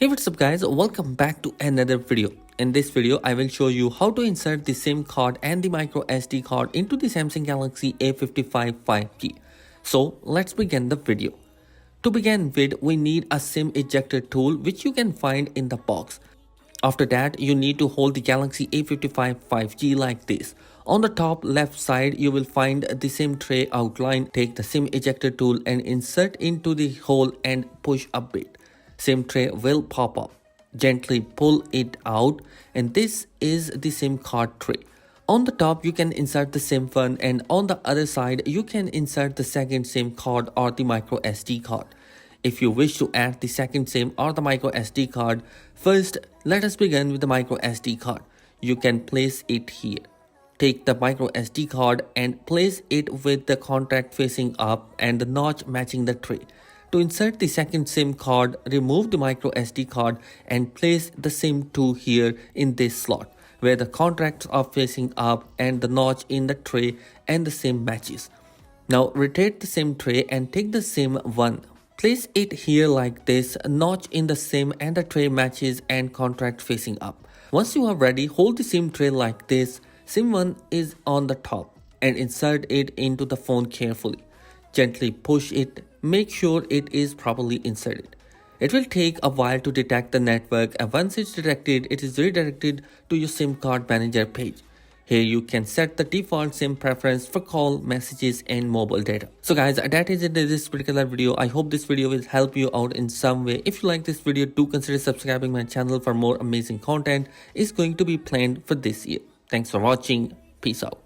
Hey, what's up guys, welcome back to another video. In this video I will show you how to insert the SIM card and the micro SD card into the Samsung Galaxy A55 5G. So let's begin the video. To begin with, we need a SIM ejector tool which you can find in the box. After that, you need to hold the Galaxy A55 5G like this. On the top left side, you will find the SIM tray outline. Take the SIM ejector tool and insert into the hole and push a bit. SIM tray will pop up. Gently pull it out, and this is the SIM card tray. On the top, you can insert the SIM one, and on the other side, you can insert the second SIM card or the micro SD card. If you wish to add the second SIM or the micro SD card, first let us begin with the micro SD card. You can place it here. Take the micro SD card and place it with the contact facing up and the notch matching the tray. To insert the second SIM card, remove the micro SD card and place the SIM 2 here in this slot, where the contacts are facing up and the notch in the tray and the SIM matches. Now rotate the SIM tray and take the SIM 1. Place it here like this, notch in the SIM and the tray matches and contact facing up. Once you are ready, hold the SIM tray like this. SIM 1 is on the top and insert it into the phone carefully. Gently push it, make sure it is properly inserted. It will take a while to detect the network, and once it's detected, it is redirected to your SIM card manager page. Here you can set the default SIM preference for call, messages and mobile data. So guys, that is it in this particular video. I hope this video will help you out in some way. If you like this video, do consider subscribing my channel for more amazing content is going to be planned for this year. Thanks for watching. Peace out.